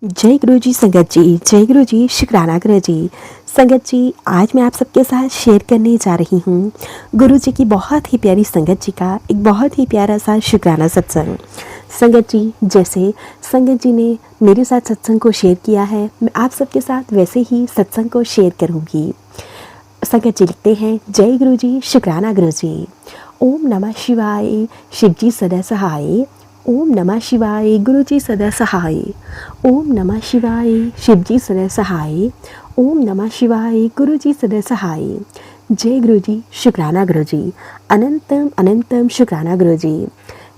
जय गुरु जी संगत जी, जय गुरु जी, शुक्राना गुरु जी। संगत जी, आज मैं आप सबके साथ शेयर करने जा रही हूँ गुरु जी की बहुत ही प्यारी संगत जी का एक बहुत ही प्यारा सा शुक्राना सत्संग। संगत जी, जैसे संगत जी ने मेरे साथ सत्संग को शेयर किया है, मैं आप सबके साथ वैसे ही सत्संग को शेयर करूँगी। संगत जी लिखते हैं, जय गुरु जी, शुक्राना गुरु जी। ओम नमः शिवाय, शिव जी सदा सहाय। ओम नमः शिवाय, गुरु जी सदा सहाय। ओम नमः शिवाय, शिव जी सदा सहाय। ओम नमः शिवाय, गुरु जी सदा सहाय। जय गुरु जी, शुक्राना गुरु जी। अनंतम अनंतम शुक्राना गुरु जी।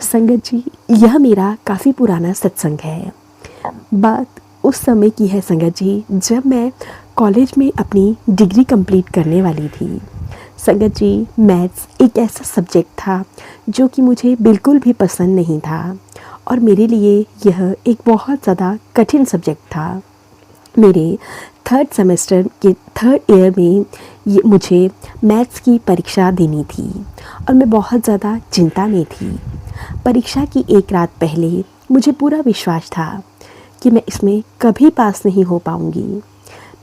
संगत जी, यह मेरा काफ़ी पुराना सत्संग है। बात उस समय की है संगत जी, जब मैं कॉलेज में अपनी डिग्री कंप्लीट करने वाली थी। संगत जी, मैथ्स एक ऐसा सब्जेक्ट था जो कि मुझे बिल्कुल भी पसंद नहीं था और मेरे लिए यह एक बहुत ज़्यादा कठिन सब्जेक्ट था। मेरे थर्ड सेमेस्टर के थर्ड ईयर में मुझे मैथ्स की परीक्षा देनी थी और मैं बहुत ज़्यादा चिंता में थी। परीक्षा की एक रात पहले मुझे पूरा विश्वास था कि मैं इसमें कभी पास नहीं हो पाऊँगी।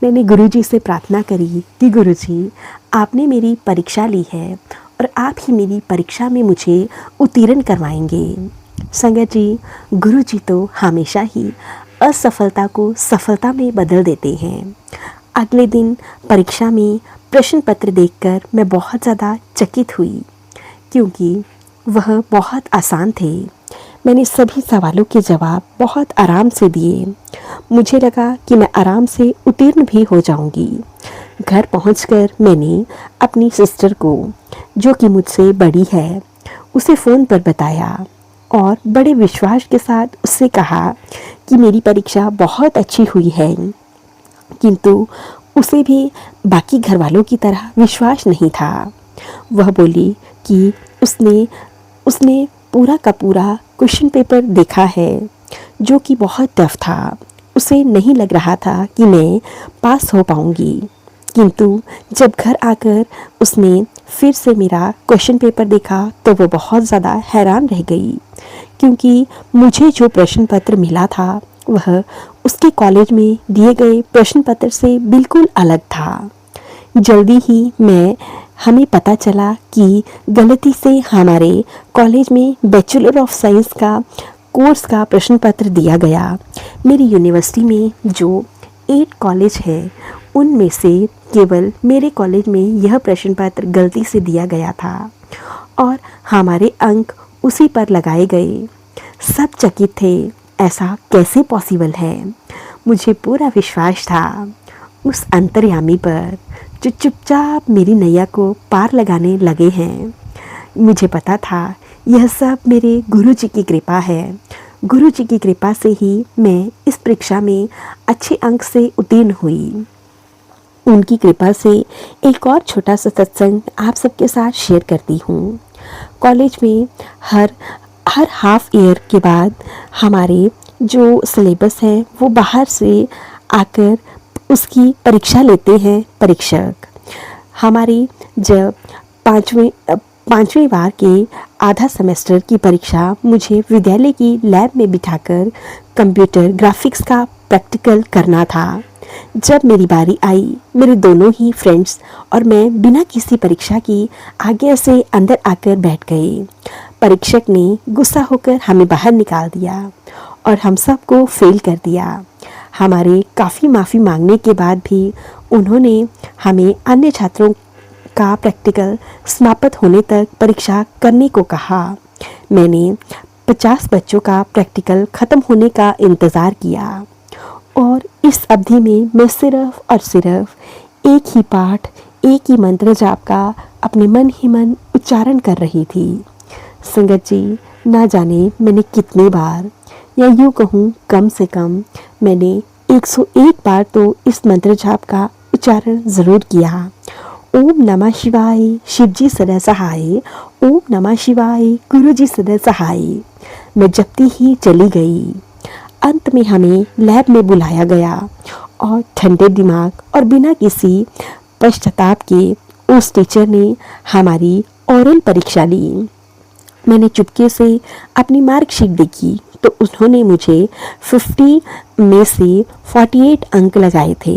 मैंने गुरुजी से प्रार्थना करी कि गुरुजी, आपने मेरी परीक्षा ली है और आप ही मेरी परीक्षा में मुझे उत्तीर्ण करवाएंगे। संगत जी, गुरुजी तो हमेशा ही असफलता को सफलता में बदल देते हैं। अगले दिन परीक्षा में प्रश्न पत्र देखकर मैं बहुत ज़्यादा चकित हुई क्योंकि वह बहुत आसान थे। मैंने सभी सवालों के जवाब बहुत आराम से दिए। मुझे लगा कि मैं आराम से उत्तीर्ण भी हो जाऊंगी। घर पहुंचकर मैंने अपनी सिस्टर को, जो कि मुझसे बड़ी है, उसे फ़ोन पर बताया और बड़े विश्वास के साथ उससे कहा कि मेरी परीक्षा बहुत अच्छी हुई है। किंतु उसे भी बाकी घर वालों की तरह विश्वास नहीं था। वह बोली कि उसने उसने पूरा का पूरा क्वेश्चन पेपर देखा है जो कि बहुत टफ था। उसे नहीं लग रहा था कि मैं पास हो पाऊंगी। किंतु जब घर आकर उसने फिर से मेरा क्वेश्चन पेपर देखा तो वो बहुत ज़्यादा हैरान रह गई क्योंकि मुझे जो प्रश्न पत्र मिला था वह उसके कॉलेज में दिए गए प्रश्न पत्र से बिल्कुल अलग था। जल्दी ही हमें पता चला कि गलती से हमारे कॉलेज में बैचलर ऑफ साइंस का कोर्स का प्रश्न पत्र दिया गया। मेरी यूनिवर्सिटी में जो 8 कॉलेज हैं उनमें से केवल मेरे कॉलेज में यह प्रश्न पत्र गलती से दिया गया था और हमारे अंक उसी पर लगाए गए। सब चकित थे, ऐसा कैसे पॉसिबल है। मुझे पूरा विश्वास था उस अंतर्यामी पर जो चुपचाप मेरी नैया को पार लगाने लगे हैं। मुझे पता था यह सब मेरे गुरुजी की कृपा है। गुरुजी की कृपा से ही मैं इस परीक्षा में अच्छे अंक से उत्तीर्ण हुई। उनकी कृपा से एक और छोटा सा सत्संग आप सबके साथ शेयर करती हूँ। कॉलेज में हर हाफ ईयर के बाद हमारे जो सिलेबस है वो बाहर से आकर उसकी परीक्षा लेते हैं परीक्षक। हमारी जब पाँचवीं बार के आधा सेमेस्टर की परीक्षा मुझे विद्यालय की लैब में बिठाकर कंप्यूटर ग्राफिक्स का प्रैक्टिकल करना था। जब मेरी बारी आई, मेरे दोनों ही फ्रेंड्स और मैं बिना किसी परीक्षा की आगे से अंदर आकर बैठ गए। परीक्षक ने गुस्सा होकर हमें बाहर निकाल दिया और हम सबको फेल कर दिया। हमारे काफ़ी माफ़ी मांगने के बाद भी उन्होंने हमें अन्य छात्रों का प्रैक्टिकल समाप्त होने तक परीक्षा करने को कहा। मैंने 50 बच्चों का प्रैक्टिकल ख़त्म होने का इंतज़ार किया और इस अवधि में मैं सिर्फ और सिर्फ एक ही पाठ, एक ही मंत्र जाप का अपने मन ही मन उच्चारण कर रही थी। संगत जी, ना जाने मैंने कितनी बार, या यूँ कहूँ कम से कम मैंने 101 बार तो इस मंत्र जाप का उच्चारण ज़रूर किया। ओम नमः शिवाय, शिव जी सदा सहाय। ओम नमः शिवाय, गुरु जी सदा सहाय। मैं जपती ही चली गई। अंत में हमें लैब में बुलाया गया और ठंडे दिमाग और बिना किसी पश्चाताप के उस टीचर ने हमारी ओरल परीक्षा ली। मैंने चुपके से अपनी मार्कशीट देखी तो उन्होंने मुझे 50 में से 48 अंक लगाए थे,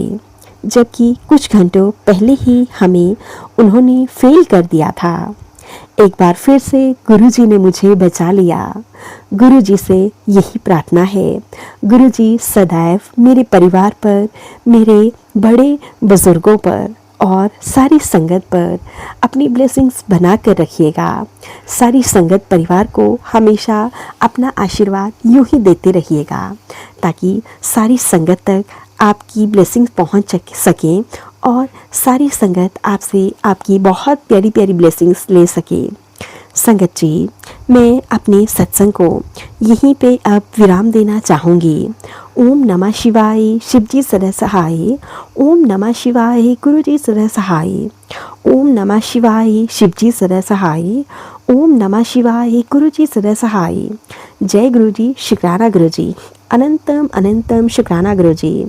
जबकि कुछ घंटों पहले ही हमें उन्होंने फेल कर दिया था। एक बार फिर से गुरुजी ने मुझे बचा लिया। गुरुजी से यही प्रार्थना है, गुरुजी सदैव मेरे परिवार पर, मेरे बड़े बुजुर्गों पर और सारी संगत पर अपनी ब्लेसिंग्स बना कर रखिएगा। सारी संगत परिवार को हमेशा अपना आशीर्वाद यूं ही देते रहिएगा, ताकि सारी संगत तक आपकी ब्लेसिंग्स पहुंच सकें और सारी संगत आपसे आपकी बहुत प्यारी प्यारी ब्लेसिंग्स ले सके। संगत जी, मैं अपने सत्संग को यहीं पे अब विराम देना चाहूँगी। ओम नमः शिवाय, शिवजी सदा सहाय। ओम नमः शिवाय, गुरुजी सदा सहाय। ओम नमः शिवाय, शिवजी सदा सहाय। ओम नमः शिवाय, गुरुजी सदा सहाय। जय गुरुजी, शुक्राना गुरुजी, अनंतम अनंतम शुक्राना गुरुजी।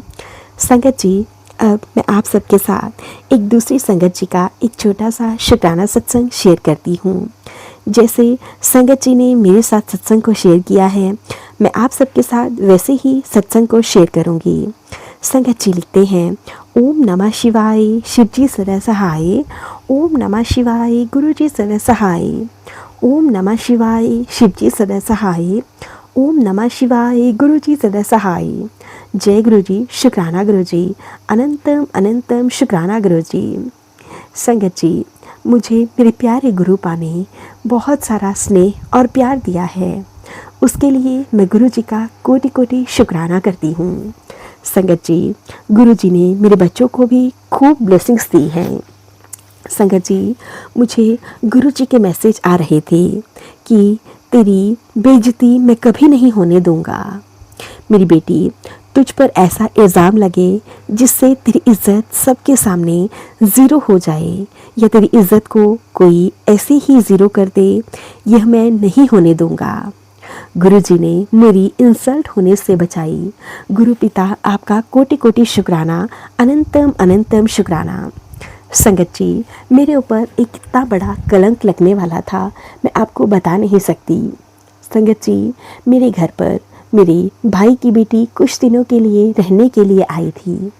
संगत जी, अब मैं आप सबके साथ एक दूसरी संगत जी का एक छोटा सा शुक्राना सत्संग शेयर करती हूँ। जैसे संगत जी ने मेरे साथ सत्संग को शेयर किया है, मैं आप सबके साथ वैसे ही सत्संग को शेयर करूँगी। संगत जी लिखते हैं, ओम नमः शिवाय, शिवजी सदा सहाय। ओम नमः शिवाय, गुरुजी सदा सहाय। ओम नमः शिवाय, शिवजी सदा सहाय। ओम नमः शिवाय, गुरुजी सदा सहाय। जय गुरुजी, शुक्राना गुरुजी, अनंतम अनंतम शुक्राना गुरुजी। संगत जी, मुझे मेरे प्यारे गुरुपा ने बहुत सारा स्नेह और प्यार दिया है, उसके लिए मैं गुरुजी का कोटि कोटि शुक्राना करती हूँ। संगत जी, गुरुजी ने मेरे बच्चों को भी खूब ब्लेसिंग्स दी हैं। संगत जी, मुझे गुरुजी के मैसेज आ रहे थे कि तेरी बेइज्जती मैं कभी नहीं होने दूंगा। मेरी बेटी, तुझ पर ऐसा इल्ज़ाम लगे जिससे तेरी इज़्ज़त सबके सामने ज़ीरो हो जाए, या तेरी इज़्ज़त को कोई ऐसे ही ज़ीरो कर दे, यह मैं नहीं होने दूंगा। गुरुजी ने मेरी इंसल्ट होने से बचाई। गुरु पिता, आपका कोटि कोटि शुक्राना, अनंतम अनंतम शुक्राना। संगत जी, मेरे ऊपर एक कितना बड़ा कलंक लगने वाला था, मैं आपको बता नहीं सकती। संगत जी, मेरे घर पर मेरे भाई की बेटी कुछ दिनों के लिए रहने के लिए आई थी।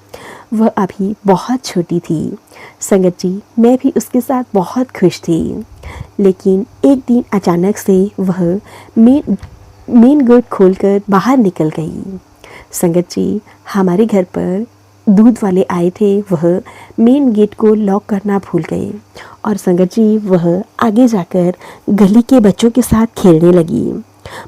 वह अभी बहुत छोटी थी। संगत जी, मैं भी उसके साथ बहुत खुश थी, लेकिन एक दिन अचानक से वह मेन गेट खोलकर बाहर निकल गई। संगत जी, हमारे घर पर दूध वाले आए थे, वह मेन गेट को लॉक करना भूल गए और संगत जी वह आगे जाकर गली के बच्चों के साथ खेलने लगी।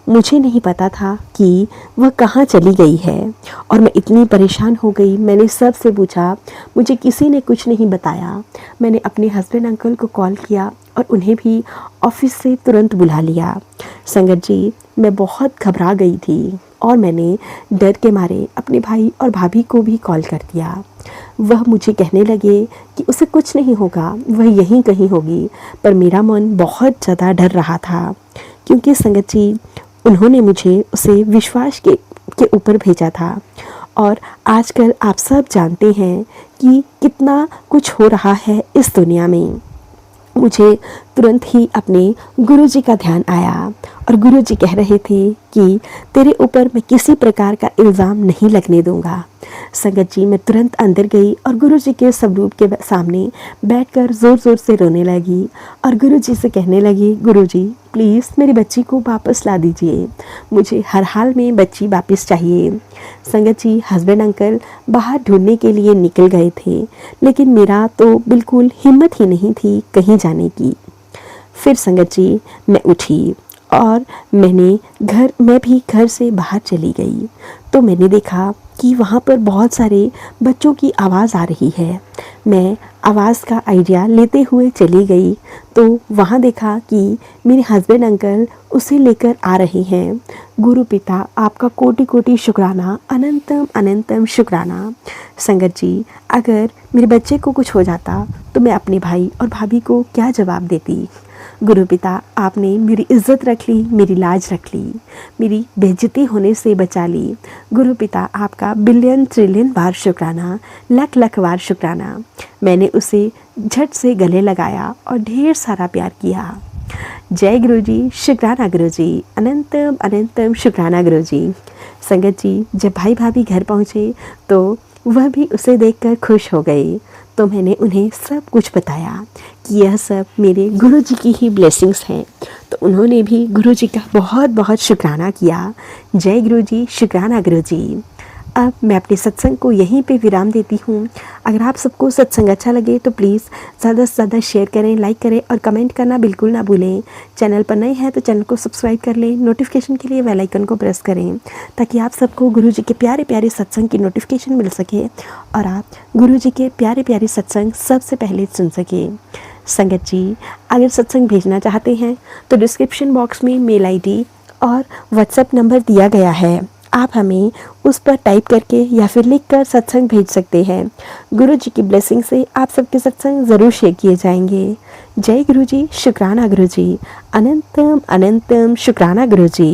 मुझे नहीं पता था कि वह कहाँ चली गई है और मैं इतनी परेशान हो गई। मैंने सबसे पूछा, मुझे किसी ने कुछ नहीं बताया। मैंने अपने हस्बैंड अंकल को कॉल किया और उन्हें भी ऑफिस से तुरंत बुला लिया। संगत जी, मैं बहुत घबरा गई थी और मैंने डर के मारे अपने भाई और भाभी को भी कॉल कर दिया। वह मुझे कहने लगे कि उसे कुछ नहीं होगा, वह यहीं कहीं होगी, पर मेरा मन बहुत ज़्यादा डर रहा था, क्योंकि संगत जी उन्होंने मुझे उसे विश्वास के ऊपर भेजा था। और आजकल आप सब जानते हैं कि कितना कुछ हो रहा है इस दुनिया में। मुझे तुरंत ही अपने गुरुजी का ध्यान आया और गुरुजी कह रहे थे कि तेरे ऊपर मैं किसी प्रकार का इल्ज़ाम नहीं लगने दूंगा। संगत जी, मैं तुरंत अंदर गई और गुरुजी के स्वरूप के सामने बैठकर ज़ोर ज़ोर से रोने लगी और गुरुजी से कहने लगी, गुरुजी प्लीज़ मेरी बच्ची को वापस ला दीजिए, मुझे हर हाल में बच्ची वापस चाहिए। संगत जी, हस्बैंड अंकल बाहर ढूंढने के लिए निकल गए थे, लेकिन मेरा तो बिल्कुल हिम्मत ही नहीं थी कहीं जाने की। फिर संगत जी मैं उठी और मैं भी घर से बाहर चली गई, तो मैंने देखा कि वहाँ पर बहुत सारे बच्चों की आवाज़ आ रही है। मैं आवाज़ का आइडिया लेते हुए चली गई, तो वहाँ देखा कि मेरे हस्बैंड अंकल उसे लेकर आ रहे हैं। गुरु पिता, आपका कोटि कोटि शुक्राना, अनंतम अनंतम शुक्राना। संगत जी, अगर मेरे बच्चे को कुछ हो जाता तो मैं अपने भाई और भाभी को क्या जवाब देती। गुरु पिता, आपने मेरी इज़्ज़त रख ली, मेरी लाज रख ली, मेरी बेइज्जती होने से बचा ली। गुरु पिता, आपका बिलियन ट्रिलियन बार शुक्राना, लख लख बार शुक्राना। मैंने उसे झट से गले लगाया और ढेर सारा प्यार किया। जय गुरु जी, शुक्राना गुरु जी, अनंतम अनंतम शुक्राना गुरु जी। संगत जी, जब भाई भाभी घर पहुँचे तो वह भी उसे देखकर खुश हो गए। तो मैंने उन्हें सब कुछ बताया कि यह सब मेरे गुरु जी की ही ब्लेसिंग्स हैं। तो उन्होंने भी गुरु जी का बहुत बहुत शुक्राना किया। जय गुरु जी, शुक्राना गुरु जी। अब मैं अपने सत्संग को यहीं पे विराम देती हूँ। अगर आप सबको सत्संग अच्छा लगे तो प्लीज़ ज़्यादा से ज़्यादा शेयर करें, लाइक करें और कमेंट करना बिल्कुल ना भूलें। चैनल पर नए हैं तो चैनल को सब्सक्राइब कर लें, नोटिफिकेशन के लिए बेल आइकन को प्रेस करें ताकि आप सबको गुरु जी के प्यारे प्यारे सत्संग की नोटिफिकेशन मिल सके और आप गुरु जी के प्यारे प्यारे सत्संग सबसे पहले सुन सकें। संगत जी, अगर सत्संग भेजना चाहते हैं तो डिस्क्रिप्शन बॉक्स में मेल आईडी और व्हाट्सएप नंबर दिया गया है। आप हमें उस पर टाइप करके या फिर लिख कर सत्संग भेज सकते हैं। गुरु जी की ब्लेसिंग से आप सबके सत्संग ज़रूर शेयर किए जाएंगे। जय गुरु जी, शुक्राना गुरु जी, अनंतम अनंतम शुक्राना गुरु जी।